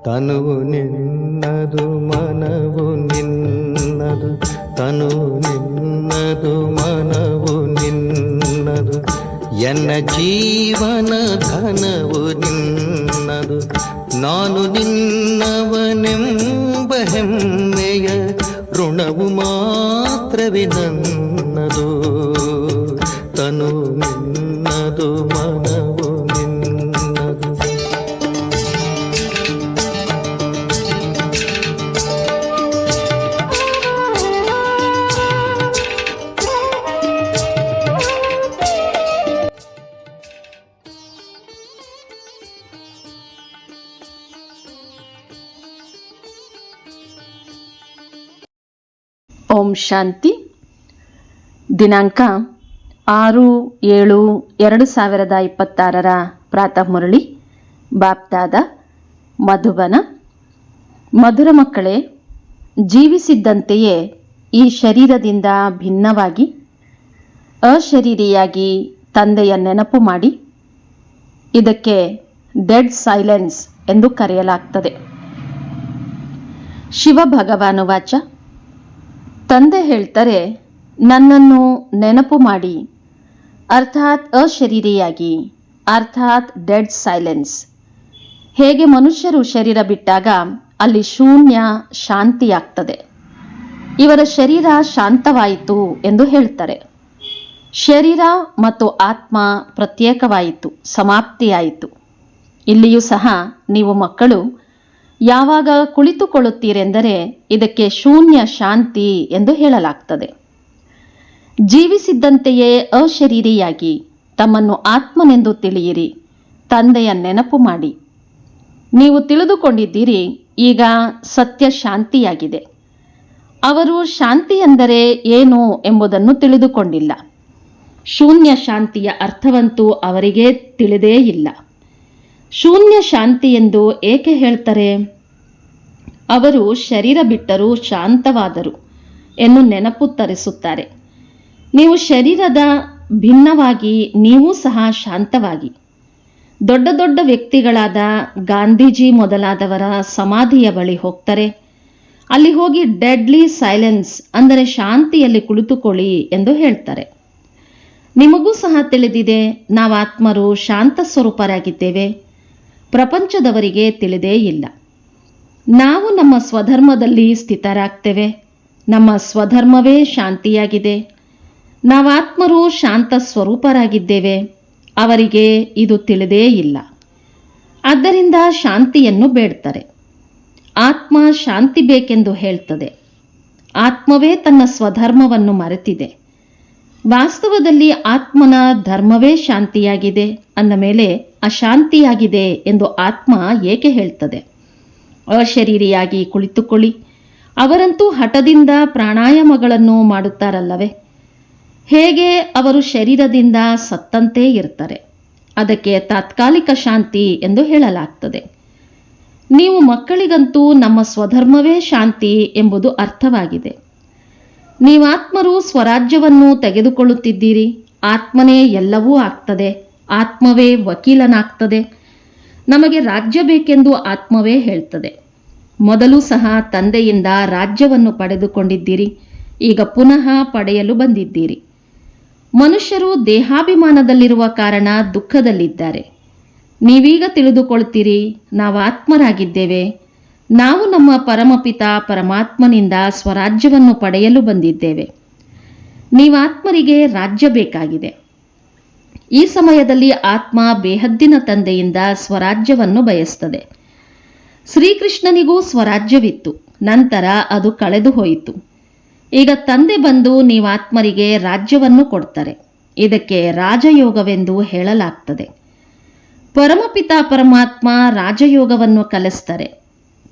ತನುವು ನಿನ್ನದು ಮನವು ನಿನ್ನದು, ತನುವು ನಿನ್ನದು ಮನವು ನಿನ್ನದು, ಎನ್ನ ಜೀವನ ಧನವು ನಿನ್ನದು. ನಾನು ನಿನ್ನವನೆಂಬ ಹೆಮ್ಮೆಯ ಋಣವು ಮಾತ್ರವೇ ನನ್ನದು. ತನು ನಿನ್ನದು ಮನವು ನಿನ್ನದು. ಓಂ ಶಾಂತಿ. ದಿನಾಂಕ 6/7/2026 ಪ್ರಾತಃ ಮುರಳಿ ಬಾಪ್ದಾದ ಮಧುಬನ. ಮಧುರ ಮಕ್ಕಳೇ, ಜೀವಿಸಿದ್ದಂತೆಯೇ ಈ ಶರೀರದಿಂದ ಭಿನ್ನವಾಗಿ ಅಶರೀರಿಯಾಗಿ ತಂದೆಯ ನೆನಪು ಮಾಡಿ. ಇದಕ್ಕೆ ಡೆಡ್ ಸೈಲೆನ್ಸ್ ಎಂದು ಕರೆಯಲಾಗ್ತದೆ. ಶಿವ ಭಗವಾನುವಾಚ, ತಂದೆ ಹೇಳ್ತಾರೆ, ನನ್ನನ್ನು ನೆನಪು ಮಾಡಿ, ಅರ್ಥಾತ್ ಅಶರೀರಿಯಾಗಿ, ಅರ್ಥಾತ್ ಡೆಡ್ ಸೈಲೆನ್ಸ್. ಹೇಗೆ ಮನುಷ್ಯರು ಶರೀರ ಬಿಟ್ಟಾಗ ಅಲ್ಲಿ ಶೂನ್ಯ ಶಾಂತಿಯಾಗ್ತದೆ, ಇವರ ಶರೀರ ಶಾಂತವಾಯಿತು ಎಂದು ಹೇಳ್ತಾರೆ. ಶರೀರ ಮತ್ತು ಆತ್ಮ ಪ್ರತ್ಯೇಕವಾಯಿತು, ಸಮಾಪ್ತಿಯಾಯಿತು. ಇಲ್ಲಿಯೂ ಸಹ ನೀವು ಮಕ್ಕಳು ಯಾವಾಗ ಕುಳಿತುಕೊಳ್ಳುತ್ತೀರೆಂದರೆ ಇದಕ್ಕೆ ಶೂನ್ಯ ಶಾಂತಿ ಎಂದು ಹೇಳಲಾಗ್ತದೆ. ಜೀವಿಸಿದ್ದಂತೆಯೇ ಅಶರೀರಿಯಾಗಿ ತಮ್ಮನ್ನು ಆತ್ಮನೆಂದು ತಿಳಿಯಿರಿ, ತಂದೆಯ ನೆನಪು ಮಾಡಿ. ನೀವು ತಿಳಿದುಕೊಂಡಿದ್ದೀರಿ, ಈಗ ಸತ್ಯ ಶಾಂತಿಯಾಗಿದೆ. ಅವರು ಶಾಂತಿ ಎಂದರೆ ಏನು ಎಂಬುದನ್ನು ತಿಳಿದುಕೊಂಡಿಲ್ಲ. ಶೂನ್ಯ ಶಾಂತಿಯ ಅರ್ಥವಂತೂ ಅವರಿಗೇ ತಿಳಿದೇ ಇಲ್ಲ. ಶೂನ್ಯ ಶಾಂತಿ ಎಂದು ಏಕೆ ಹೇಳ್ತಾರೆ? ಅವರು ಶರೀರ ಬಿಟ್ಟರೂ ಶಾಂತವಾದರು ಎಂದು ನೆನಪು ತರಿಸುತ್ತಾರೆ. ನೀವು ಶರೀರದ ಭಿನ್ನವಾಗಿ ನೀವು ಸಹ ಶಾಂತವಾಗಿ. ದೊಡ್ಡ ದೊಡ್ಡ ವ್ಯಕ್ತಿಗಳಾದ ಗಾಂಧೀಜಿ ಮೊದಲಾದವರ ಸಮಾಧಿಯ ಬಳಿ ಹೋಗ್ತಾರೆ. ಅಲ್ಲಿ ಹೋಗಿ ಡೆಡ್ಲಿ ಸೈಲೆನ್ಸ್ ಅಂದರೆ ಶಾಂತಿಯಲ್ಲಿ ಕುಳಿತುಕೊಳ್ಳಿ ಎಂದು ಹೇಳ್ತಾರೆ. ನಿಮಗೂ ಸಹ ತಿಳಿದಿದೆ, ನಾವು ಆತ್ಮರು ಶಾಂತ ಸ್ವರೂಪರಾಗಿದ್ದೇವೆ. ಪ್ರಪಂಚದವರಿಗೆ ತಿಳಿದೇ ಇಲ್ಲ. ನಾವು ನಮ್ಮ ಸ್ವಧರ್ಮದಲ್ಲಿ ಸ್ಥಿತರಾಗ್ತೇವೆ. ನಮ್ಮ ಸ್ವಧರ್ಮವೇ ಶಾಂತಿಯಾಗಿದೆ. ನಾವಾತ್ಮರು ಶಾಂತ ಸ್ವರೂಪರಾಗಿದ್ದೇವೆ. ಅವರಿಗೆ ಇದು ತಿಳಿದೇ ಇಲ್ಲ. ಆದ್ದರಿಂದ ಶಾಂತಿಯನ್ನು ಬೇಡ್ತಾರೆ. ಆತ್ಮ ಶಾಂತಿ ಬೇಕೆಂದು ಹೇಳ್ತದೆ. ಆತ್ಮವೇ ತನ್ನ ಸ್ವಧರ್ಮವನ್ನು ಮರೆತಿದೆ. ವಾಸ್ತವದಲ್ಲಿ ಆತ್ಮನ ಧರ್ಮವೇ ಶಾಂತಿಯಾಗಿದೆ ಅಂದ ಮೇಲೆ ಅಶಾಂತಿಯಾಗಿದೆ ಎಂದು ಆತ್ಮ ಏಕೆ ಹೇಳ್ತದೆ? ಅಶರೀರಿಯಾಗಿ ಕುಳಿತುಕೊಳ್ಳಿ. ಅವರಂತೂ ಹಠದಿಂದ ಪ್ರಾಣಾಯಾಮಗಳನ್ನು ಮಾಡುತ್ತಾರಲ್ಲವೇ? ಹೇಗೆ ಅವರು ಶರೀರದಿಂದ ಸತ್ತಂತೆ ಇರ್ತಾರೆ. ಅದಕ್ಕೆ ತಾತ್ಕಾಲಿಕ ಶಾಂತಿ ಎಂದು ಹೇಳಲಾಗ್ತದೆ. ನೀವು ಮಕ್ಕಳಿಗಂತೂ ನಮ್ಮ ಸ್ವಧರ್ಮವೇ ಶಾಂತಿ ಎಂಬುದು ಅರ್ಥವಾಗಿದೆ. ನೀವಾತ್ಮರು ಸ್ವರಾಜ್ಯವನ್ನು ತೆಗೆದುಕೊಳ್ಳುತ್ತಿದ್ದೀರಿ. ಆತ್ಮನೇ ಎಲ್ಲವೂ ಆಗ್ತದೆ. ಆತ್ಮವೇ ವಕೀಲನಾಗ್ತದೆ. ನಮಗೆ ರಾಜ್ಯ ಬೇಕೆಂದು ಆತ್ಮವೇ ಹೇಳ್ತದೆ. ಮೊದಲು ಸಹ ತಂದೆಯಿಂದ ರಾಜ್ಯವನ್ನು ಪಡೆದುಕೊಂಡಿದ್ದೀರಿ. ಈಗ ಪುನಃ ಪಡೆಯಲು ಬಂದಿದ್ದೀರಿ. ಮನುಷ್ಯರು ದೇಹಾಭಿಮಾನದಲ್ಲಿರುವ ಕಾರಣ ದುಃಖದಲ್ಲಿದ್ದಾರೆ. ನೀವೀಗ ತಿಳಿದುಕೊಳ್ತೀರಿ, ನಾವು ಆತ್ಮರಾಗಿದ್ದೇವೆ. ನಾವು ನಮ್ಮ ಪರಮಪಿತ ಪರಮಾತ್ಮನಿಂದ ಸ್ವರಾಜ್ಯವನ್ನು ಪಡೆಯಲು ಬಂದಿದ್ದೇವೆ. ನೀವಾತ್ಮರಿಗೆ ರಾಜ್ಯ ಬೇಕಾಗಿದೆ. ಈ ಸಮಯದಲ್ಲಿ ಆತ್ಮ ಬೇಹದ್ದಿನ ತಂದೆಯಿಂದ ಸ್ವರಾಜ್ಯವನ್ನು ಬಯಸ್ತದೆ. ಶ್ರೀಕೃಷ್ಣನಿಗೂ ಸ್ವರಾಜ್ಯವಿತ್ತು, ನಂತರ ಅದು ಕಳೆದು ಹೋಯಿತು. ಈಗ ತಂದೆ ಬಂದು ನೀವಾತ್ಮರಿಗೆ ರಾಜ್ಯವನ್ನು ಕೊಡ್ತಾರೆ. ಇದಕ್ಕೆ ರಾಜಯೋಗವೆಂದು ಹೇಳಲಾಗ್ತದೆ. ಪರಮಪಿತ ಪರಮಾತ್ಮ ರಾಜಯೋಗವನ್ನು ಕಲಿಸ್ತಾರೆ.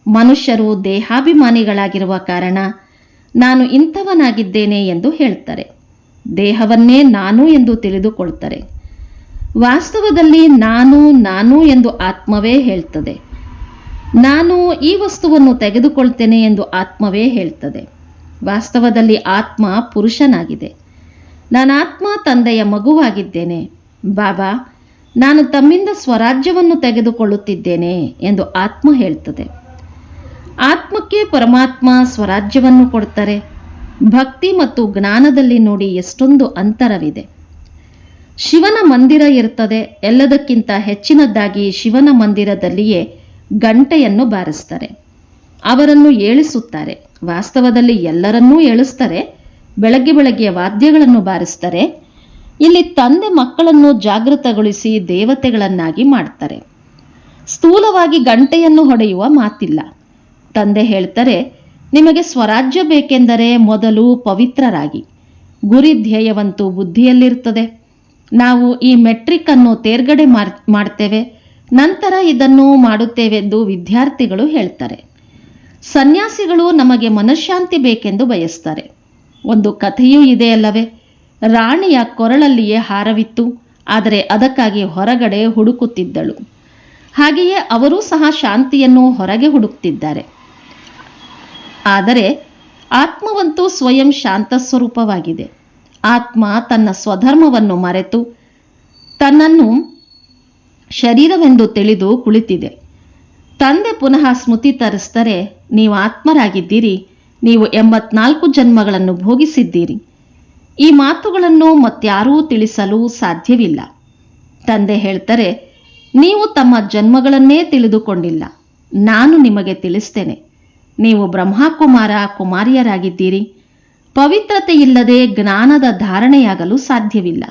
ಮನುಷ್ಯರು ದೇಹಾಭಿಮಾನಿಗಳಾಗಿರುವ ಕಾರಣ ನಾನು ಇಂಥವನಾಗಿದ್ದೇನೆ ಎಂದು ಹೇಳ್ತಾರೆ. ದೇಹವನ್ನೇ ನಾನು ಎಂದು ತಿಳಿದುಕೊಳ್ತಾರೆ. ವಾಸ್ತವದಲ್ಲಿ ನಾನು ಎಂದು ಆತ್ಮವೇ ಹೇಳ್ತದೆ. ನಾನು ಈ ವಸ್ತುವನ್ನು ತೆಗೆದುಕೊಳ್ತೇನೆ ಎಂದು ಆತ್ಮವೇ ಹೇಳ್ತದೆ. ವಾಸ್ತವದಲ್ಲಿ ಆತ್ಮ ಪುರುಷನಾಗಿದೆ. ನಾನಾತ್ಮ ತಂದೆಯ ಮಗುವಾಗಿದ್ದೇನೆ. ನಾನು ತಮ್ಮಿಂದ ಸ್ವರಾಜ್ಯವನ್ನು ತೆಗೆದುಕೊಳ್ಳುತ್ತಿದ್ದೇನೆ ಎಂದು ಆತ್ಮ ಹೇಳ್ತದೆ. ಆತ್ಮಕ್ಕೆ ಪರಮಾತ್ಮ ಸ್ವರಾಜ್ಯವನ್ನು ಕೊಡ್ತಾರೆ. ಭಕ್ತಿ ಮತ್ತು ಜ್ಞಾನದಲ್ಲಿ ನೋಡಿ ಎಷ್ಟೊಂದು ಅಂತರವಿದೆ. ಶಿವನ ಮಂದಿರ ಇರ್ತದೆ. ಎಲ್ಲದಕ್ಕಿಂತ ಹೆಚ್ಚಿನದ್ದಾಗಿ ಶಿವನ ಮಂದಿರದಲ್ಲಿಯೇ ಗಂಟೆಯನ್ನು ಬಾರಿಸ್ತಾರೆ. ಅವರನ್ನು ಏಳಿಸುತ್ತಾರೆ. ವಾಸ್ತವದಲ್ಲಿ ಎಲ್ಲರನ್ನೂ ಏಳಿಸ್ತಾರೆ. ಬೆಳಗ್ಗೆ ಬೆಳಗ್ಗೆ ವಾದ್ಯಗಳನ್ನು ಬಾರಿಸ್ತಾರೆ. ಇಲ್ಲಿ ತಂದೆ ಮಕ್ಕಳನ್ನು ಜಾಗೃತಗೊಳಿಸಿ ದೇವತೆಗಳನ್ನಾಗಿ ಮಾಡ್ತಾರೆ. ಸ್ಥೂಲವಾಗಿ ಗಂಟೆಯನ್ನು ಹೊಡೆಯುವ ಮಾತಿಲ್ಲ. ತಂದೆ ಹೇಳ್ತಾರೆ, ನಿಮಗೆ ಸ್ವರಾಜ್ಯ ಬೇಕೆಂದರೆ ಮೊದಲು ಪವಿತ್ರರಾಗಿ. ಗುರಿ ಧ್ಯೇಯವಂತೂ ಬುದ್ಧಿಯಲ್ಲಿರ್ತದೆ. ನಾವು ಈ ಮೆಟ್ರಿಕ್ ಅನ್ನು ತೇರ್ಗಡೆ ಮಾಡ್ತೇವೆ, ನಂತರ ಇದನ್ನು ಮಾಡುತ್ತೇವೆಂದು ವಿದ್ಯಾರ್ಥಿಗಳು ಹೇಳ್ತಾರೆ. ಸನ್ಯಾಸಿಗಳು ನಮಗೆ ಮನಃಶಾಂತಿ ಬೇಕೆಂದು ಬಯಸ್ತಾರೆ. ಒಂದು ಕಥೆಯೂ ಇದೆಯಲ್ಲವೇ? ರಾಣಿಯ ಕೊರಳಲ್ಲಿಯೇ ಹಾರವಿತ್ತು, ಆದರೆ ಅದಕ್ಕಾಗಿ ಹೊರಗಡೆ ಹುಡುಕುತ್ತಿದ್ದಳು. ಹಾಗೆಯೇ ಅವರೂ ಸಹ ಶಾಂತಿಯನ್ನು ಹೊರಗೆ ಹುಡುಕ್ತಿದ್ದಾರೆ. ಆದರೆ ಆತ್ಮವಂತೂ ಸ್ವಯಂ ಶಾಂತ ಸ್ವರೂಪವಾಗಿದೆ. ಆತ್ಮ ತನ್ನ ಸ್ವಧರ್ಮವನ್ನು ಮರೆತು ತನ್ನನ್ನು ಶರೀರವೆಂದು ತಿಳಿದು ಕುಳಿತಿದೆ. ತಂದೆ ಪುನಃ ಸ್ಮೃತಿ ತರಿಸ್ತಾರೆ, ನೀವು ಆತ್ಮರಾಗಿದ್ದೀರಿ, ನೀವು 84 ಜನ್ಮಗಳನ್ನು ಭೋಗಿಸಿದ್ದೀರಿ. ಈ ಮಾತುಗಳನ್ನು ಮತ್ಯಾರೂ ತಿಳಿಸಲು ಸಾಧ್ಯವಿಲ್ಲ. ತಂದೆ ಹೇಳ್ತಾರೆ, ನೀವು ತಮ್ಮ ಜನ್ಮಗಳನ್ನೇ ತಿಳಿದುಕೊಂಡಿಲ್ಲ, ನಾನು ನಿಮಗೆ ತಿಳಿಸ್ತೇನೆ. ನೀವು ಬ್ರಹ್ಮಕುಮಾರ ಕುಮಾರಿಯರಾಗಿದ್ದೀರಿ. ಪವಿತ್ರತೆ ಇಲ್ಲದೆ ಜ್ಞಾನದ ಧಾರಣೆಯಾಗಲು ಸಾಧ್ಯವಿಲ್ಲ.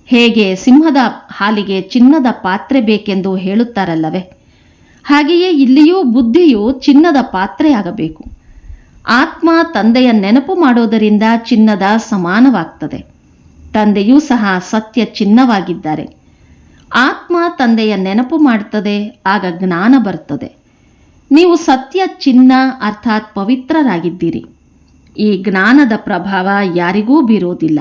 ಹೇಗೆ ಸಿಂಹದ ಹಾಲಿಗೆ ಚಿನ್ನದ ಪಾತ್ರೆ ಬೇಕೆಂದು ಹೇಳುತ್ತಾರಲ್ಲವೇ, ಹಾಗೆಯೇ ಇಲ್ಲಿಯೂ ಬುದ್ಧಿಯು ಚಿನ್ನದ ಪಾತ್ರೆಯಾಗಬೇಕು. ಆತ್ಮ ತಂದೆಯ ನೆನಪು ಮಾಡೋದರಿಂದ ಚಿನ್ನದ ಸಮಾನವಾಗ್ತದೆ. ತಂದೆಯೂ ಸಹ ಸತ್ಯ ಚಿನ್ನವಾಗಿದ್ದಾರೆ. ಆತ್ಮ ತಂದೆಯ ನೆನಪು ಮಾಡ್ತದೆ, ಆಗ ಜ್ಞಾನ ಬರ್ತದೆ. ನೀವು ಸತ್ಯ ಚಿನ್ನ ಅರ್ಥಾತ್ ಪವಿತ್ರರಾಗಿದ್ದೀರಿ. ಈ ಜ್ಞಾನದ ಪ್ರಭಾವ ಯಾರಿಗೂ ಬೀರೋದಿಲ್ಲ.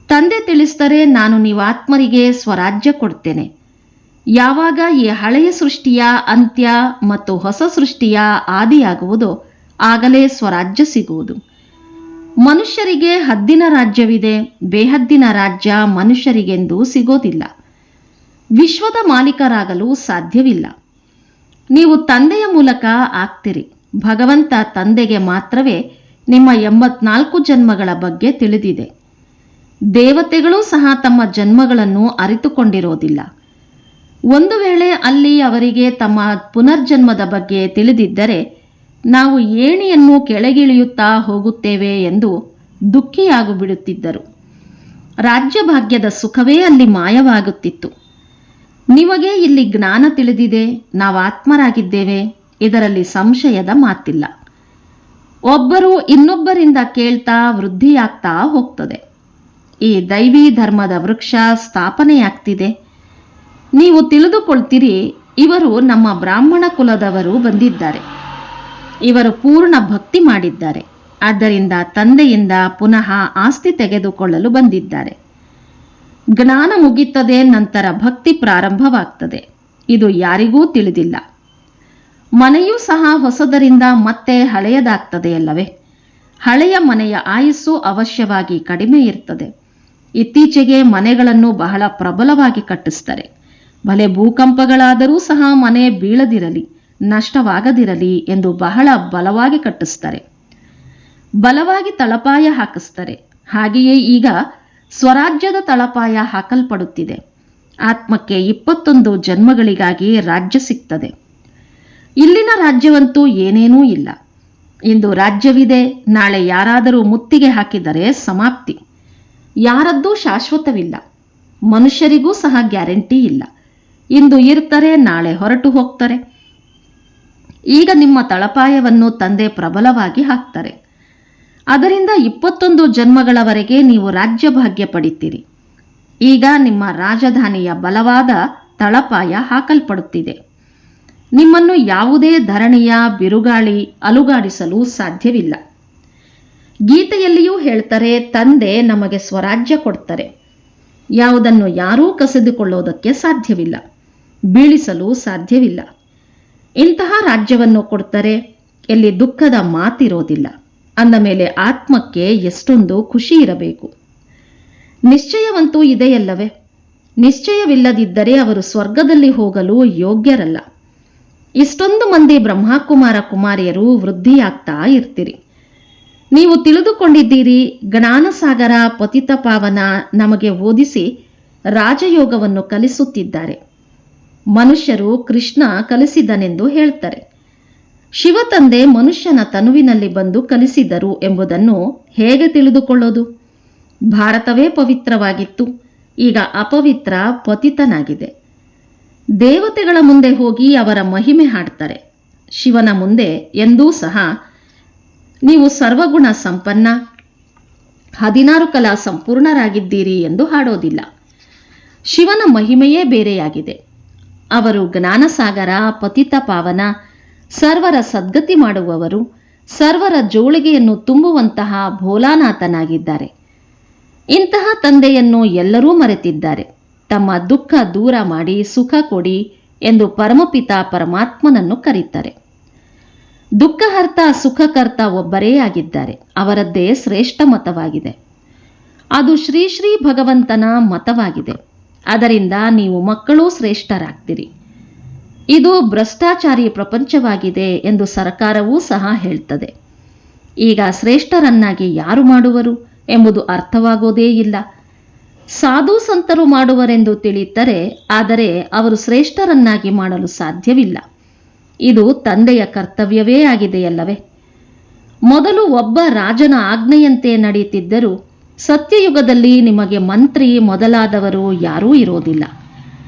ತಂದೆ ತಿಳಿಸ್ತಾರೆ, ನಾನು ನೀವಾತ್ಮರಿಗೆ ಸ್ವರಾಜ್ಯ ಕೊಡ್ತೇನೆ. ಯಾವಾಗ ಈ ಹಳೆಯ ಸೃಷ್ಟಿಯ ಅಂತ್ಯ ಮತ್ತು ಹೊಸ ಸೃಷ್ಟಿಯ ಆದಿಯಾಗುವುದೋ ಆಗಲೇ ಸ್ವರಾಜ್ಯ ಸಿಗುವುದು. ಮನುಷ್ಯರಿಗೆ ಹದ್ದಿನ ರಾಜ್ಯವಿದೆ, ಬೇಹದ್ದಿನ ರಾಜ್ಯ ಮನುಷ್ಯರಿಗೆಂದೂ ಸಿಗೋದಿಲ್ಲ. ವಿಶ್ವದ ಮಾಲೀಕರಾಗಲು ಸಾಧ್ಯವಿಲ್ಲ. ನೀವು ತಂದೆಯ ಮೂಲಕ ಆಗ್ತೀರಿ. ಭಗವಂತ ತಂದೆಗೆ ಮಾತ್ರವೇ ನಿಮ್ಮ 84 ಜನ್ಮಗಳ ಬಗ್ಗೆ ತಿಳಿದಿದೆ. ದೇವತೆಗಳೂ ಸಹ ತಮ್ಮ ಜನ್ಮಗಳನ್ನು ಅರಿತುಕೊಂಡಿರೋದಿಲ್ಲ. ಒಂದು ವೇಳೆ ಅಲ್ಲಿ ಅವರಿಗೆ ತಮ್ಮ ಪುನರ್ಜನ್ಮದ ಬಗ್ಗೆ ತಿಳಿದಿದ್ದರೆ ನಾವು ಏಣಿಯನ್ನು ಕೆಳಗಿಳಿಯುತ್ತಾ ಹೋಗುತ್ತೇವೆ ಎಂದು ದುಃಖಿಯಾಗಿಬಿಡುತ್ತಿದ್ದರು. ರಾಜ್ಯಭಾಗ್ಯದ ಸುಖವೇ ಅಲ್ಲಿ ಮಾಯವಾಗುತ್ತಿತ್ತು. ನಿಮಗೆ ಇಲ್ಲಿ ಜ್ಞಾನ ತಿಳಿದಿದೆ, ನಾವು ಆತ್ಮರಾಗಿದ್ದೇವೆ, ಇದರಲ್ಲಿ ಸಂಶಯದ ಮಾತಿಲ್ಲ. ಒಬ್ಬರು ಇನ್ನೊಬ್ಬರಿಂದ ಕೇಳ್ತಾ ವೃದ್ಧಿಯಾಗ್ತಾ ಹೋಗ್ತದೆ. ಈ ದೈವಿ ಧರ್ಮದ ವೃಕ್ಷ ಸ್ಥಾಪನೆಯಾಗ್ತಿದೆ. ನೀವು ತಿಳಿದುಕೊಳ್ತೀರಿ, ಇವರು ನಮ್ಮ ಬ್ರಾಹ್ಮಣ ಕುಲದವರು ಬಂದಿದ್ದಾರೆ. ಇವರು ಪೂರ್ಣ ಭಕ್ತಿ ಮಾಡಿದ್ದಾರೆ. ಆದ್ದರಿಂದ ತಂದೆಯಿಂದ ಪುನಃ ಆಸ್ತಿ ತೆಗೆದುಕೊಳ್ಳಲು ಬಂದಿದ್ದಾರೆ. ಜ್ಞಾನ ಮುಗಿಯುತ್ತದೆ, ನಂತರ ಭಕ್ತಿ ಪ್ರಾರಂಭವಾಗ್ತದೆ. ಇದು ಯಾರಿಗೂ ತಿಳಿದಿಲ್ಲ. ಮನೆಯೂ ಸಹ ಹೊಸದರಿಂದ ಮತ್ತೆ ಹಳೆಯದಾಗ್ತದೆಯಲ್ಲವೇ? ಹಳೆಯ ಮನೆಯ ಆಯುಸ್ಸು ಅವಶ್ಯವಾಗಿ ಕಡಿಮೆ ಇರ್ತದೆ. ಇತ್ತೀಚೆಗೆ ಮನೆಗಳನ್ನು ಬಹಳ ಪ್ರಬಲವಾಗಿ ಕಟ್ಟಿಸ್ತಾರೆ. ಭಲೆ ಭೂಕಂಪಗಳಾದರೂ ಸಹ ಮನೆ ಬೀಳದಿರಲಿ, ನಷ್ಟವಾಗದಿರಲಿ ಎಂದು ಬಹಳ ಬಲವಾಗಿ ಕಟ್ಟಿಸ್ತಾರೆ. ಬಲವಾಗಿ ತಳಪಾಯ ಹಾಕಿಸ್ತಾರೆ. ಹಾಗೆಯೇ ಈಗ ಸ್ವರಾಜ್ಯದ ತಳಪಾಯ ಹಾಕಲ್ಪಡುತ್ತಿದೆ. ಆತ್ಮಕ್ಕೆ 21 ಜನ್ಮಗಳಿಗಾಗಿ ರಾಜ್ಯ ಸಿಗ್ತದೆ. ಇಲ್ಲಿನ ರಾಜ್ಯವಂತೂ ಏನೇನೂ ಇಲ್ಲ. ಇಂದು ರಾಜ್ಯವಿದೆ, ನಾಳೆ ಯಾರಾದರೂ ಮುತ್ತಿಗೆ ಹಾಕಿದರೆ ಸಮಾಪ್ತಿ. ಯಾರದ್ದೂ ಶಾಶ್ವತವಿಲ್ಲ. ಮನುಷ್ಯರಿಗೂ ಸಹ ಗ್ಯಾರಂಟಿ ಇಲ್ಲ. ಇಂದು ಇರ್ತಾರೆ, ನಾಳೆ ಹೊರಟು ಹೋಗ್ತಾರೆ. ಈಗ ನಿಮ್ಮ ತಳಪಾಯವನ್ನು ತಂದೆ ಪ್ರಬಲವಾಗಿ ಹಾಕ್ತಾರೆ. ಅದರಿಂದ 21 ಜನ್ಮಗಳವರೆಗೆ ನೀವು ರಾಜ್ಯ ಭಾಗ್ಯ ಪಡಿತೀರಿ. ಈಗ ನಿಮ್ಮ ರಾಜಧಾನಿಯ ಬಲವಾದ ತಳಪಾಯ ಹಾಕಲ್ಪಡುತ್ತಿದೆ. ನಿಮ್ಮನ್ನು ಯಾವುದೇ ಧರಣಿಯ ಬಿರುಗಾಳಿ ಅಲುಗಾಡಿಸಲು ಸಾಧ್ಯವಿಲ್ಲ. ಗೀತೆಯಲ್ಲಿಯೂ ಹೇಳ್ತಾರೆ, ತಂದೆ ನಮಗೆ ಸ್ವರಾಜ್ಯ ಕೊಡ್ತಾರೆ. ಯಾವುದನ್ನು ಯಾರೂ ಕಸಿದುಕೊಳ್ಳೋದಕ್ಕೆ ಸಾಧ್ಯವಿಲ್ಲ, ಬೀಳಿಸಲು ಸಾಧ್ಯವಿಲ್ಲ. ಇಂತಹ ರಾಜ್ಯವನ್ನು ಕೊಡ್ತಾರೆ, ಎಲ್ಲಿ ದುಃಖದ ಮಾತಿರೋದಿಲ್ಲ. ಅಂದ ಮೇಲೆ ಆತ್ಮಕ್ಕೆ ಎಷ್ಟೊಂದು ಖುಷಿ ಇರಬೇಕು. ನಿಶ್ಚಯವಂತೂ ಇದೆಯಲ್ಲವೇ? ನಿಶ್ಚಯವಿಲ್ಲದಿದ್ದರೆ ಅವರು ಸ್ವರ್ಗದಲ್ಲಿ ಹೋಗಲು ಯೋಗ್ಯರಲ್ಲ. ಇಷ್ಟೊಂದು ಮಂದಿ ಬ್ರಹ್ಮಕುಮಾರ ಕುಮಾರಿಯರು ವೃದ್ಧಿಯಾಗ್ತಾ ಇರ್ತೀರಿ. ನೀವು ತಿಳಿದುಕೊಂಡಿದ್ದೀರಿ, ಜ್ಞಾನಸಾಗರ ಪತಿತ ಪಾವನ ನಮಗೆ ಓದಿಸಿ ರಾಜಯೋಗವನ್ನು ಕಲಿಸುತ್ತಿದ್ದಾರೆ. ಮನುಷ್ಯರು ಕೃಷ್ಣ ಕಲಿಸಿದನೆಂದು ಹೇಳ್ತಾರೆ. ಶಿವತಂದೆ ಮನುಷ್ಯನ ತನುವಿನಲ್ಲಿ ಬಂದು ಕಲಿಸಿದರು ಎಂಬುದನ್ನು ಹೇಗೆ ತಿಳಿದುಕೊಳ್ಳೋದು? ಭಾರತವೇ ಪವಿತ್ರವಾಗಿತ್ತು, ಈಗ ಅಪವಿತ್ರ ಪತಿತನಾಗಿದೆ. ದೇವತೆಗಳ ಮುಂದೆ ಹೋಗಿ ಅವರ ಮಹಿಮೆ ಹಾಡ್ತಾರೆ. ಶಿವನ ಮುಂದೆ ಎಂದೂ ಸಹ ನೀವು ಸರ್ವಗುಣ ಸಂಪನ್ನ, 16 ಕಲಾ ಸಂಪೂರ್ಣರಾಗಿದ್ದೀರಿ ಎಂದು ಹಾಡೋದಿಲ್ಲ. ಶಿವನ ಮಹಿಮೆಯೇ ಬೇರೆಯಾಗಿದೆ. ಅವರು ಜ್ಞಾನಸಾಗರ ಪತಿತ ಪಾವನ, ಸರ್ವರ ಸದ್ಗತಿ ಮಾಡುವವರು, ಸರ್ವರ ಜೋಳಿಗೆಯನ್ನು ತುಂಬುವಂತಹ ಭೋಲಾನಾಥನಾಗಿದ್ದಾರೆ. ಇಂತಹ ತಂದೆಯನ್ನು ಎಲ್ಲರೂ ಮರೆತಿದ್ದಾರೆ. ತಮ್ಮ ದುಃಖ ದೂರ ಮಾಡಿ ಸುಖ ಕೊಡಿ ಎಂದು ಪರಮಪಿತ ಪರಮಾತ್ಮನನ್ನು ಕರೀತಾರೆ. ದುಃಖಹರ್ತ ಸುಖಕರ್ತ ಒಬ್ಬರೇ ಆಗಿದ್ದಾರೆ. ಅವರದ್ದೇ ಶ್ರೇಷ್ಠ ಮತವಾಗಿದೆ. ಅದು ಶ್ರೀ ಶ್ರೀ ಭಗವಂತನ ಮತವಾಗಿದೆ. ಅದರಿಂದ ನೀವು ಮಕ್ಕಳೂ ಶ್ರೇಷ್ಠರಾಗ್ತೀರಿ. ಇದು ಭ್ರಷ್ಟಾಚಾರಿ ಪ್ರಪಂಚವಾಗಿದೆ ಎಂದು ಸರ್ಕಾರವೂ ಸಹ ಹೇಳ್ತದೆ. ಈಗ ಶ್ರೇಷ್ಠರನ್ನಾಗಿ ಯಾರು ಮಾಡುವರು ಎಂಬುದು ಅರ್ಥವಾಗೋದೇ ಇಲ್ಲ. ಸಾಧು ಸಂತರು ಮಾಡುವರೆಂದು ತಿಳಿಯುತ್ತಾರೆ, ಆದರೆ ಅವರು ಶ್ರೇಷ್ಠರನ್ನಾಗಿ ಮಾಡಲು ಸಾಧ್ಯವಿಲ್ಲ. ಇದು ತಂದೆಯ ಕರ್ತವ್ಯವೇ ಆಗಿದೆಯಲ್ಲವೇ? ಮೊದಲು ಒಬ್ಬ ರಾಜನ ಆಜ್ಞೆಯಂತೆ ನಡೆಯುತ್ತಿದ್ದರೂ ಸತ್ಯಯುಗದಲ್ಲಿ ನಿಮಗೆ ಮಂತ್ರಿ ಮೊದಲಾದವರು ಯಾರೂ ಇರೋದಿಲ್ಲ.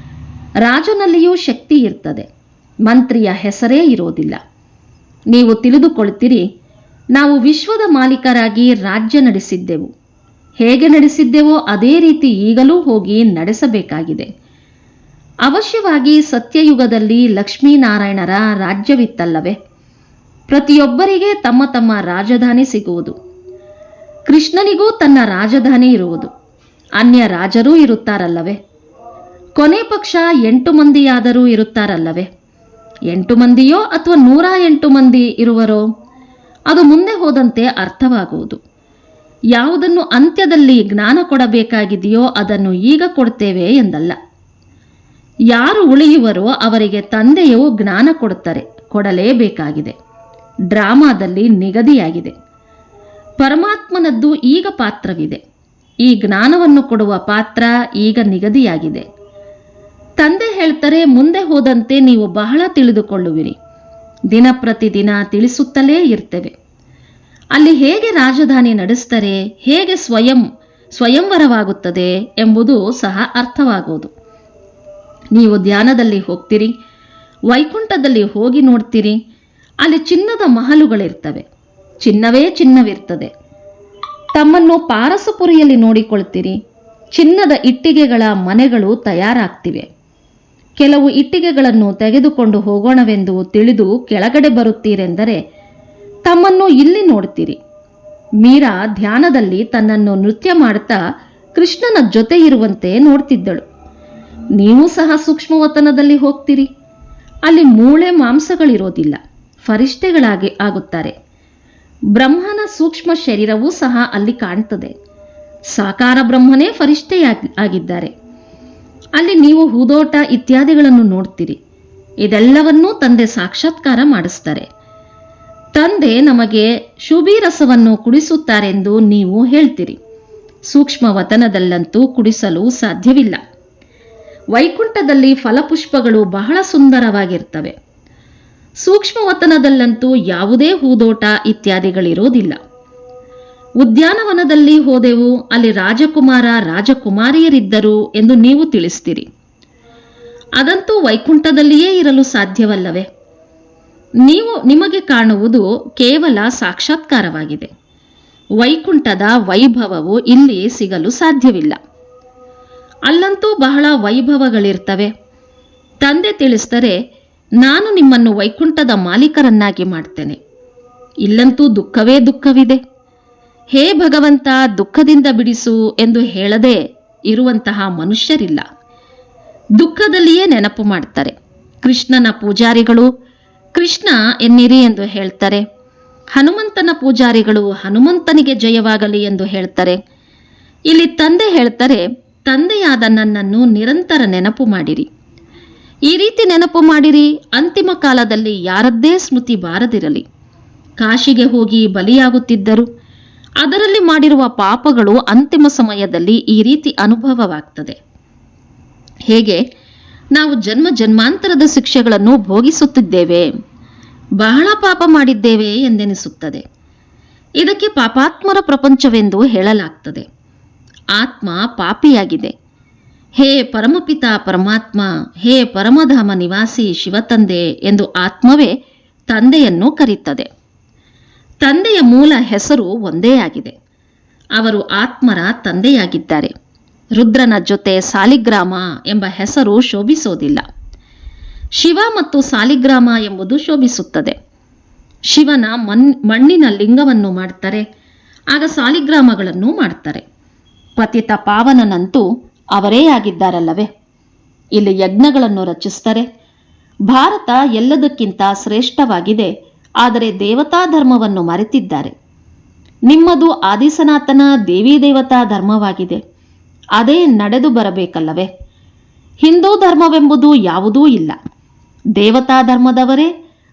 ರಾಜನಲ್ಲಿಯೂ ಶಕ್ತಿ ಇರ್ತದೆ, ಮಂತ್ರಿಯ ಹೆಸರೇ ಇರೋದಿಲ್ಲ. ನೀವು ತಿಳಿದುಕೊಳ್ತೀರಿ, ನಾವು ವಿಶ್ವದ ಮಾಲೀಕರಾಗಿ ರಾಜ್ಯ ನಡೆಸಿದ್ದೆವು. ಹೇಗೆ ನಡೆಸಿದ್ದೆವೋ ಅದೇ ರೀತಿ ಈಗಲೂ ಹೋಗಿ ನಡೆಸಬೇಕಾಗಿದೆ. ಅವಶ್ಯವಾಗಿ ಸತ್ಯಯುಗದಲ್ಲಿ ಲಕ್ಷ್ಮೀನಾರಾಯಣರ ರಾಜ್ಯವಿತ್ತಲ್ಲವೇ? ಪ್ರತಿಯೊಬ್ಬರಿಗೆ ತಮ್ಮ ತಮ್ಮ ರಾಜಧಾನಿ ಸಿಗುವುದು. ಕೃಷ್ಣನಿಗೂ ತನ್ನ ರಾಜಧಾನಿ ಇರುವುದು. ಅನ್ಯ ರಾಜರೂ ಇರುತ್ತಾರಲ್ಲವೇ? ಕೊನೆ ಪಕ್ಷ 8 ಮಂದಿಯಾದರೂ ಇರುತ್ತಾರಲ್ಲವೇ? 8 ಮಂದಿಯೋ ಅಥವಾ 108 ಮಂದಿ ಇರುವರೋ? ಅದು ಮುಂದೆ ಹೋದಂತೆ ಅರ್ಥವಾಗುವುದು. ಯಾವುದನ್ನು ಅಂತ್ಯದಲ್ಲಿ ಜ್ಞಾನ ಕೊಡಬೇಕಾಗಿದೆಯೋ ಅದನ್ನು ಈಗ ಕೊಡ್ತೇವೆ ಎಂದಲ್ಲ. ಯಾರು ಉಳಿಯುವರೋ ಅವರಿಗೆ ತಂದೆಯು ಜ್ಞಾನ ಕೊಡಲೇಬೇಕಾಗಿದೆ. ಡ್ರಾಮಾದಲ್ಲಿ ನಿಗದಿಯಾಗಿದೆ. ಪರಮಾತ್ಮನದ್ದು ಈಗ ಪಾತ್ರವಿದೆ. ಈ ಜ್ಞಾನವನ್ನು ಕೊಡುವ ಪಾತ್ರ ಈಗ ನಿಗದಿಯಾಗಿದೆ. ತಂದೆ ಹೇಳ್ತಾರೆ, ಮುಂದೆ ಹೋದಂತೆ ನೀವು ಬಹಳ ತಿಳಿದುಕೊಳ್ಳುವಿರಿ. ದಿನ ಪ್ರತಿದಿನ ತಿಳಿಸುತ್ತಲೇ ಇರ್ತೇವೆ. ಅಲ್ಲಿ ಹೇಗೆ ರಾಜಧಾನಿ ನಡೆಸ್ತಾರೆ, ಹೇಗೆ ಸ್ವಯಂವರವಾಗುತ್ತದೆ ಎಂಬುದು ಸಹ ಅರ್ಥವಾಗುವುದು. ನೀವು ಧ್ಯಾನದಲ್ಲಿ ಹೋಗ್ತೀರಿ, ವೈಕುಂಠದಲ್ಲಿ ಹೋಗಿ ನೋಡ್ತೀರಿ. ಅಲ್ಲಿ ಚಿನ್ನದ ಮಹಲುಗಳಿರ್ತವೆ, ಚಿನ್ನವೇ ಚಿನ್ನವಿರ್ತದೆ. ತಮ್ಮನ್ನು ಪಾರಸಪುರಿಯಲ್ಲಿ ನೋಡಿಕೊಳ್ತೀರಿ, ಚಿನ್ನದ ಇಟ್ಟಿಗೆಗಳ ಮನೆಗಳು ತಯಾರಾಗ್ತಿವೆ. ಕೆಲವು ಇಟ್ಟಿಗೆಗಳನ್ನು ತೆಗೆದುಕೊಂಡು ಹೋಗೋಣವೆಂದು ತಿಳಿದು ಕೆಳಗಡೆ ಬರುತ್ತೀರೆಂದರೆ ತಮ್ಮನ್ನು ಇಲ್ಲಿ ನೋಡ್ತೀರಿ. ಮೀರಾ ಧ್ಯಾನದಲ್ಲಿ ತನ್ನನ್ನು ನೃತ್ಯ ಮಾಡುತ್ತಾ ಕೃಷ್ಣನ ಜೊತೆ ಇರುವಂತೆ ನೋಡ್ತಿದ್ದಳು. ನೀವು ಸಹ ಸೂಕ್ಷ್ಮವತನದಲ್ಲಿ ಹೋಗ್ತೀರಿ. ಅಲ್ಲಿ ಮೂಳೆ ಮಾಂಸಗಳಿರೋದಿಲ್ಲ, ಫರಿಷ್ಠೆಗಳಾಗಿ ಆಗುತ್ತಾರೆ. ಬ್ರಹ್ಮನ ಸೂಕ್ಷ್ಮ ಶರೀರವೂ ಸಹ ಅಲ್ಲಿ ಕಾಣ್ತದೆ. ಸಾಕಾರ ಬ್ರಹ್ಮನೇ ಫರಿಷ್ಠೆಯಾಗಿದ್ದಾರೆ. ಅಲ್ಲಿ ನೀವು ಹೂದೋಟ ಇತ್ಯಾದಿಗಳನ್ನು ನೋಡ್ತೀರಿ. ಇದೆಲ್ಲವನ್ನೂ ತಂದೆ ಸಾಕ್ಷಾತ್ಕಾರ ಮಾಡಿಸ್ತಾರೆ. ತಂದೆ ನಮಗೆ ಶುಭೀರಸವನ್ನು ಕುಡಿಸುತ್ತಾರೆಂದು ನೀವು ಹೇಳ್ತೀರಿ. ಸೂಕ್ಷ್ಮ ವತನದಲ್ಲಂತೂ ಕುಡಿಸಲು ಸಾಧ್ಯವಿಲ್ಲ. ವೈಕುಂಠದಲ್ಲಿ ಫಲಪುಷ್ಪಗಳು ಬಹಳ ಸುಂದರವಾಗಿರ್ತವೆ. ಸೂಕ್ಷ್ಮವತನದಲ್ಲಂತೂ ಯಾವುದೇ ಹೂದೋಟ ಇತ್ಯಾದಿಗಳಿರೋದಿಲ್ಲ. ಉದ್ಯಾನವನದಲ್ಲಿ ಹೋದೆವು, ಅಲ್ಲಿ ರಾಜಕುಮಾರ ರಾಜಕುಮಾರಿಯರಿದ್ದರು ಎಂದು ನೀವು ತಿಳಿಸ್ತೀರಿ. ಅದಂತೂ ವೈಕುಂಠದಲ್ಲಿಯೇ ಇರಲು ಸಾಧ್ಯವಲ್ಲವೇ? ನಿಮಗೆ ಕಾಣುವುದು ಕೇವಲ ಸಾಕ್ಷಾತ್ಕಾರವಾಗಿದೆ. ವೈಕುಂಠದ ವೈಭವವು ಇಲ್ಲಿ ಸಿಗಲು ಸಾಧ್ಯವಿಲ್ಲ. ಅಲ್ಲಂತೂ ಬಹಳ ವೈಭವಗಳಿರ್ತವೆ. ತಂದೆ ತಿಳಿಸ್ತಾರೆ, ನಾನು ನಿಮ್ಮನ್ನು ವೈಕುಂಠದ ಮಾಲೀಕರನ್ನಾಗಿ ಮಾಡ್ತೇನೆ. ಇಲ್ಲಂತೂ ದುಃಖವೇ ದುಃಖವಿದೆ. ಹೇ ಭಗವಂತ, ದುಃಖದಿಂದ ಬಿಡಿಸು ಎಂದು ಹೇಳದೆ ಇರುವಂತಹ ಮನುಷ್ಯರಿಲ್ಲ. ದುಃಖದಲ್ಲಿಯೇ ನೆನಪು ಮಾಡ್ತಾರೆ. ಕೃಷ್ಣನ ಪೂಜಾರಿಗಳು ಕೃಷ್ಣ ಎನ್ನಿರಿ ಎಂದು ಹೇಳ್ತಾರೆ. ಹನುಮಂತನ ಪೂಜಾರಿಗಳು ಹನುಮಂತನಿಗೆ ಜಯವಾಗಲಿ ಎಂದು ಹೇಳ್ತಾರೆ. ಇಲ್ಲಿ ತಂದೆ ಹೇಳ್ತಾರೆ, ತಂದೆಯಾದ ನನ್ನನ್ನು ನಿರಂತರ ನೆನಪು ಮಾಡಿರಿ. ಈ ರೀತಿ ನೆನಪು ಮಾಡಿರಿ, ಅಂತಿಮ ಕಾಲದಲ್ಲಿ ಯಾರದ್ದೇ ಸ್ಮೃತಿ ಬಾರದಿರಲಿ. ಕಾಶಿಗೆ ಹೋಗಿ ಬಲಿಯಾಗುತ್ತಿದ್ದರು. ಅದರಲ್ಲಿ ಮಾಡಿರುವ ಪಾಪಗಳು ಅಂತಿಮ ಸಮಯದಲ್ಲಿ ಈ ರೀತಿ ಅನುಭವವಾಗ್ತದೆ. ಹೇಗೆ ನಾವು ಜನ್ಮ ಜನ್ಮಾಂತರದ ಶಿಕ್ಷೆಗಳನ್ನು ಭೋಗಿಸುತ್ತಿದ್ದೇವೆ, ಬಹಳ ಪಾಪ ಮಾಡಿದ್ದೇವೆ ಎಂದೆನಿಸುತ್ತದೆ. ಇದಕ್ಕೆ ಪಾಪಾತ್ಮರ ಪ್ರಪಂಚವೆಂದು ಹೇಳಲಾಗ್ತದೆ. ಆತ್ಮ ಪಾಪಿಯಾಗಿದೆ. ಹೇ ಪರಮಪಿತ ಪರಮಾತ್ಮ, ಹೇ ಪರಮಧಾಮ ನಿವಾಸಿ ಶಿವತಂದೆ ಎಂದು ಆತ್ಮವೇ ತಂದೆಯನ್ನು ಕರೀತದೆ. ತಂದೆಯ ಮೂಲ ಹೆಸರು ಒಂದೇ ಆಗಿದೆ. ಅವರು ಆತ್ಮರ ತಂದೆಯಾಗಿದ್ದಾರೆ. ರುದ್ರನ ಜೊತೆ ಸಾಲಿಗ್ರಾಮ ಎಂಬ ಹೆಸರು ಶೋಭಿಸೋದಿಲ್ಲ. ಶಿವ ಮತ್ತು ಸಾಲಿಗ್ರಾಮ ಎಂಬುದು ಶೋಭಿಸುತ್ತದೆ. ಶಿವನ ಮಣ್ಣಿನ ಲಿಂಗವನ್ನು ಮಾಡ್ತಾರೆ, ಆಗ ಸಾಲಿಗ್ರಾಮಗಳನ್ನು ಮಾಡ್ತಾರೆ. ಪತಿತ ಪಾವನನಂತೂ ಅವರೇ ಆಗಿದ್ದಾರಲ್ಲವೇ. ಇಲ್ಲಿ ಯಜ್ಞಗಳನ್ನು ರಚಿಸ್ತಾರೆ. ಭಾರತ ಎಲ್ಲದಕ್ಕಿಂತ ಶ್ರೇಷ್ಠವಾಗಿದೆ, ಆದರೆ ದೇವತಾ ಧರ್ಮವನ್ನು ಮರೆತಿದ್ದಾರೆ. ನಿಮ್ಮದು ಆದಿಸನಾತನ ದೇವಿ ದೇವತಾ ಧರ್ಮವಾಗಿದೆ. ಅದೇ ನಡೆದು ಬರಬೇಕಲ್ಲವೇ. ಹಿಂದೂ ಧರ್ಮವೆಂಬುದು ಯಾವುದೂ ಇಲ್ಲ. ದೇವತಾ ಧರ್ಮದವರೇ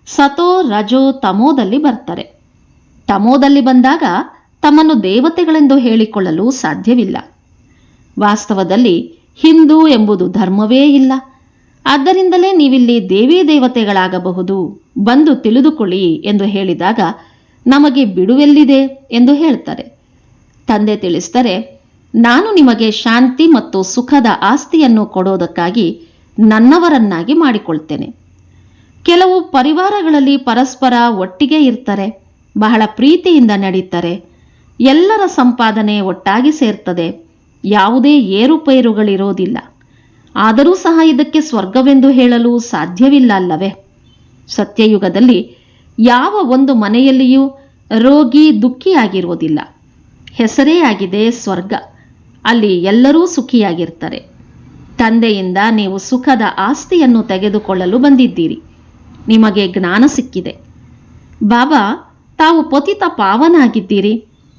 ಸತೋ ರಜೋ ತಮೋದಲ್ಲಿ ಬರ್ತಾರೆ. ತಮೋದಲ್ಲಿ ಬಂದಾಗ ತಮ್ಮನ್ನು ದೇವತೆಗಳೆಂದು ಹೇಳಿಕೊಳ್ಳಲು ಸಾಧ್ಯವಿಲ್ಲ. ವಾಸ್ತವದಲ್ಲಿ ಹಿಂದೂ ಎಂಬುದು ಧರ್ಮವೇ ಇಲ್ಲ. ಆದ್ದರಿಂದಲೇ ನೀವಿಲ್ಲಿ ದೇವಿ ದೇವತೆಗಳಾಗಬಹುದು, ಬಂದು ತಿಳಿದುಕೊಳ್ಳಿ ಎಂದು ಹೇಳಿದಾಗ ನಮಗೆ ಬಿಡುವೆಲ್ಲಿದೆ ಎಂದು ಹೇಳ್ತಾರೆ. ತಂದೆ ತಿಳಿಸ್ತಾರೆ, ನಾನು ನಿಮಗೆ ಶಾಂತಿ ಮತ್ತು ಸುಖದ ಆಸ್ತಿಯನ್ನು ಕೊಡೋದಕ್ಕಾಗಿ ನನ್ನವರನ್ನಾಗಿ ಮಾಡಿಕೊಳ್ತೇನೆ. ಕೆಲವು ಪರಿವಾರಗಳಲ್ಲಿ ಪರಸ್ಪರ ಒಟ್ಟಿಗೆ ಇರ್ತಾರೆ, ಬಹಳ ಪ್ರೀತಿಯಿಂದ ನಡೀತಾರೆ. ಎಲ್ಲರ ಸಂಪಾದನೆ ಒಟ್ಟಾಗಿ ಸೇರ್ತದೆ. ಯಾವುದೇ ಏರುಪೇರುಗಳಿರೋದಿಲ್ಲ. ಆದರೂ ಸಹ ಇದಕ್ಕೆ ಸ್ವರ್ಗವೆಂದು ಹೇಳಲು ಸಾಧ್ಯವಿಲ್ಲ ಅಲ್ಲವೇ. ಸತ್ಯಯುಗದಲ್ಲಿ ಯಾವ ಒಂದು ಮನೆಯಲ್ಲಿಯೂ ರೋಗಿ ದುಃಖಿಯಾಗಿರುವುದಿಲ್ಲ. ಹೆಸರೇ ಆಗಿದೆ ಸ್ವರ್ಗ. ಅಲ್ಲಿ ಎಲ್ಲರೂ ಸುಖಿಯಾಗಿರ್ತಾರೆ. ತಂದೆಯಿಂದ ನೀವು ಸುಖದ ಆಸ್ತಿಯನ್ನು ತೆಗೆದುಕೊಳ್ಳಲು ಬಂದಿದ್ದೀರಿ. ನಿಮಗೆ ಜ್ಞಾನ ಸಿಕ್ಕಿದೆ. ಬಾಬಾ, ತಾವು ಪತಿತ ಪಾವನಾಗಿದ್ದೀರಿ,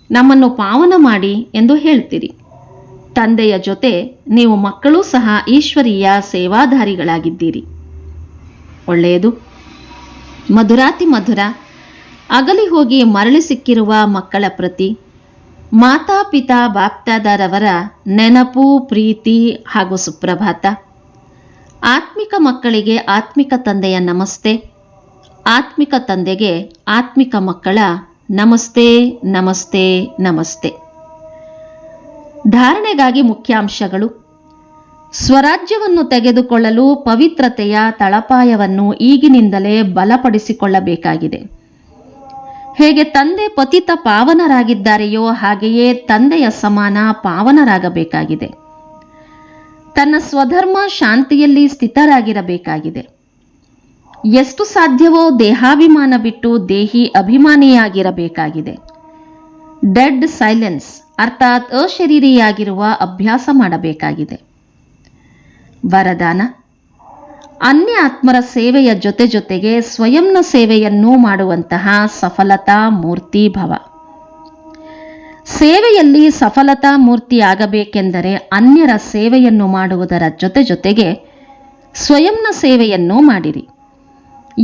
ನಮ್ಮನ್ನು ಪಾವನ ಮಾಡಿ ಎಂದು ಹೇಳ್ತೀರಿ. ತಂದೆಯ ಜೊತೆ ನೀವು ಮಕ್ಕಳೂ ಸಹ ಈಶ್ವರೀಯ ಸೇವಾಧಾರಿಗಳಾಗಿದ್ದೀರಿ. ಒಳ್ಳೆಯದು. ಮಧುರಾತಿ ಮಧುರ. ಅಗಲಿ ಹೋಗಿ ಮರಳಿ ಸಿಕ್ಕಿರುವ ಮಕ್ಕಳ ಪ್ರತಿ ಮಾತಾಪಿತಾ ಬಾಪ್ದಾದರವರ ನೆನಪು, ಪ್ರೀತಿ ಹಾಗೂ ಸುಪ್ರಭಾತ. ಆತ್ಮಿಕ ಮಕ್ಕಳಿಗೆ ಆತ್ಮಿಕ ತಂದೆಯ ನಮಸ್ತೆ. ಆತ್ಮಿಕ ತಂದೆಗೆ ಆತ್ಮಿಕ ಮಕ್ಕಳ ನಮಸ್ತೆ ನಮಸ್ತೆ ನಮಸ್ತೆ. ಧಾರಣೆಗಾಗಿ ಮುಖ್ಯಾಂಶಗಳು. ಸ್ವರಾಜ್ಯವನ್ನು ತೆಗೆದುಕೊಳ್ಳಲು ಪವಿತ್ರತೆಯ ತಳಪಾಯವನ್ನು ಈಗಿನಿಂದಲೇ ಬಲಪಡಿಸಿಕೊಳ್ಳಬೇಕಾಗಿದೆ. ಹೇಗೆ ತಂದೆ ಪತಿತ ಪಾವನರಾಗಿದ್ದಾರೆಯೋ ಹಾಗೆಯೇ ತಂದೆಯ ಸಮಾನ ಪಾವನರಾಗಬೇಕಾಗಿದೆ. ತನ್ನ ಸ್ವಧರ್ಮ ಶಾಂತಿಯಲ್ಲಿ ಸ್ಥಿತರಾಗಿರಬೇಕಾಗಿದೆ. ಎಷ್ಟು ಸಾಧ್ಯವೋ ದೇಹಾಭಿಮಾನ ಬಿಟ್ಟು ದೇಹಿ ಅಭಿಮಾನಿಯಾಗಿರಬೇಕಾಗಿದೆ. ಡೆಡ್ ಸೈಲೆನ್ಸ್ ಅರ್ಥಾತ್ ಅಶರೀರಿಯಾಗಿರುವ ಅಭ್ಯಾಸ ಮಾಡಬೇಕಾಗಿದೆ. ವರದಾನ: ಅನ್ಯ ಆತ್ಮರ ಸೇವೆಯ ಜೊತೆ ಜೊತೆಗೆ ಸ್ವಯಂನ ಸೇವೆಯನ್ನೂ ಮಾಡುವಂತಹ ಸಫಲತಾ ಮೂರ್ತಿ ಭವ. ಸೇವೆಯಲ್ಲಿ ಸಫಲತಾ ಮೂರ್ತಿ ಆಗಬೇಕೆಂದರೆ ಅನ್ಯರ ಸೇವೆಯನ್ನು ಮಾಡುವುದರ ಜೊತೆ ಜೊತೆಗೆ ಸ್ವಯಂನ ಸೇವೆಯನ್ನೂ ಮಾಡಿರಿ.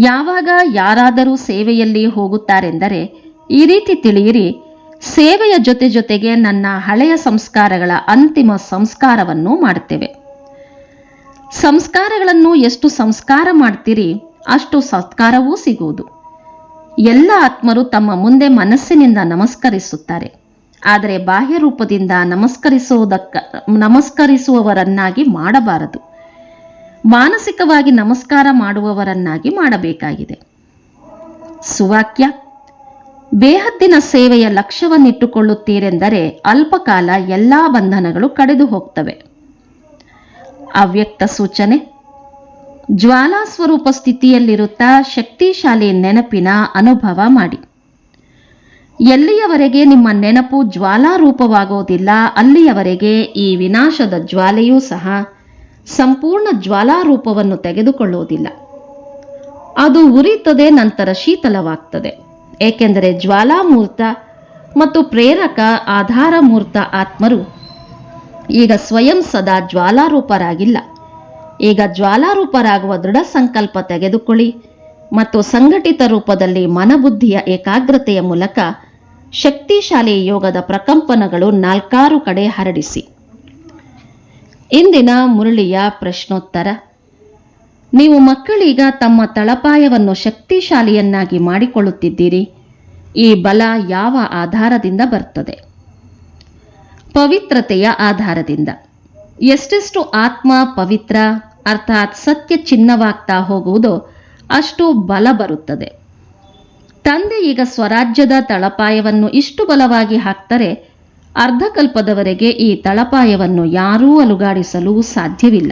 ಯಾವಾಗ ಯಾರಾದರೂ ಸೇವೆಯಲ್ಲಿ ಹೋಗುತ್ತಾರೆಂದರೆ ಈ ರೀತಿ ತಿಳಿಯಿರಿ, ಸೇವೆಯ ಜೊತೆ ಜೊತೆಗೆ ನನ್ನ ಹಳೆಯ ಸಂಸ್ಕಾರಗಳ ಅಂತಿಮ ಸಂಸ್ಕಾರವನ್ನು ಮಾಡುತ್ತೇವೆ. ಸಂಸ್ಕಾರಗಳನ್ನು ಎಷ್ಟು ಸಂಸ್ಕಾರ ಮಾಡ್ತೀರಿ ಅಷ್ಟು ಸತ್ಕಾರವೂ ಸಿಗುವುದು. ಎಲ್ಲ ಆತ್ಮರು ತಮ್ಮ ಮುಂದೆ ಮನಸ್ಸಿನಿಂದ ನಮಸ್ಕರಿಸುತ್ತಾರೆ. ಆದರೆ ಬಾಹ್ಯ ರೂಪದಿಂದ ನಮಸ್ಕರಿಸುವವರನ್ನಾಗಿ ಮಾಡಬಾರದು. ಮಾನಸಿಕವಾಗಿ ನಮಸ್ಕಾರ ಮಾಡುವವರನ್ನಾಗಿ ಮಾಡಬೇಕಾಗಿದೆ. ಸುವಾಕ್ಯ: ಬೇಹದ್ದಿನ ಸೇವೆಯ ಲಕ್ಷ್ಯವನ್ನಿಟ್ಟುಕೊಳ್ಳುತ್ತೀರೆಂದರೆ ಅಲ್ಪಕಾಲ ಎಲ್ಲಾ ಬಂಧನಗಳು ಕಡಿದು ಹೋಗ್ತವೆ. ಅವ್ಯಕ್ತ ಸೂಚನೆ: ಜ್ವಾಲಾ ಸ್ವರೂಪ ಸ್ಥಿತಿಯಲ್ಲಿರುತ್ತಾ ಶಕ್ತಿಶಾಲಿ ನೆನಪಿನ ಅನುಭವ ಮಾಡಿ. ಎಲ್ಲಿಯವರೆಗೆ ನಿಮ್ಮ ನೆನಪು ಜ್ವಾಲಾರೂಪವಾಗೋದಿಲ್ಲ ಅಲ್ಲಿಯವರೆಗೆ ಈ ವಿನಾಶದ ಜ್ವಾಲೆಯೂ ಸಹ ಸಂಪೂರ್ಣ ಜ್ವಾಲಾರೂಪವನ್ನು ತೆಗೆದುಕೊಳ್ಳುವುದಿಲ್ಲ. ಅದು ಉರಿಯುತ್ತದೆ, ನಂತರ ಶೀತಲವಾಗ್ತದೆ. ಏಕೆಂದರೆ ಜ್ವಾಲಾಮೂರ್ತ ಮತ್ತು ಪ್ರೇರಕ ಆಧಾರಮೂರ್ತ ಆತ್ಮರು ಈಗ ಸ್ವಯಂ ಸದಾ ಜ್ವಾಲಾರೂಪರಾಗಿಲ್ಲ. ಈಗ ಜ್ವಾಲಾರೂಪರಾಗುವ ದೃಢ ಸಂಕಲ್ಪ ತೆಗೆದುಕೊಳ್ಳಿ ಮತ್ತು ಸಂಘಟಿತ ರೂಪದಲ್ಲಿ ಮನಬುದ್ಧಿಯ ಏಕಾಗ್ರತೆಯ ಮೂಲಕ ಶಕ್ತಿಶಾಲಿ ಯೋಗದ ಪ್ರಕಂಪನಗಳು 4 ಕಡೆ ಹರಡಿಸಿ. ಇಂದಿನ ಮುರಳಿಯ ಪ್ರಶ್ನೋತ್ತರ: ನೀವು ಮಕ್ಕಳೀಗ ತಮ್ಮ ತಳಪಾಯವನ್ನು ಶಕ್ತಿಶಾಲಿಯನ್ನಾಗಿ ಮಾಡಿಕೊಳ್ಳುತ್ತಿದ್ದೀರಿ. ಈ ಬಲ ಯಾವ ಆಧಾರದಿಂದ ಬರ್ತದೆ? ಪವಿತ್ರತೆಯ ಆಧಾರದಿಂದ. ಎಷ್ಟೆಷ್ಟು ಆತ್ಮ ಪವಿತ್ರ ಅರ್ಥಾತ್ ಸತ್ಯ ಚಿನ್ನವಾಗ್ತಾ ಹೋಗುವುದೋ ಅಷ್ಟು ಬಲ ಬರುತ್ತದೆ. ತಂದೆ ಈಗ ಸ್ವರಾಜ್ಯದ ತಳಪಾಯವನ್ನು ಇಷ್ಟು ಬಲವಾಗಿ ಹಾಕ್ತಾರೆ, ಅರ್ಧಕಲ್ಪದವರೆಗೆ ಈ ತಳಪಾಯವನ್ನು ಯಾರೂ ಅಲುಗಾಡಿಸಲು ಸಾಧ್ಯವಿಲ್ಲ.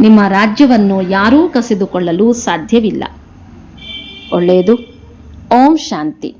ನಿಮ್ಮ ರಾಜ್ಯವನ್ನು ಯಾರೂ ಕಸಿದುಕೊಳ್ಳಲು ಸಾಧ್ಯವಿಲ್ಲ. ಒಳ್ಳೆಯದು. ಓಂ ಶಾಂತಿ.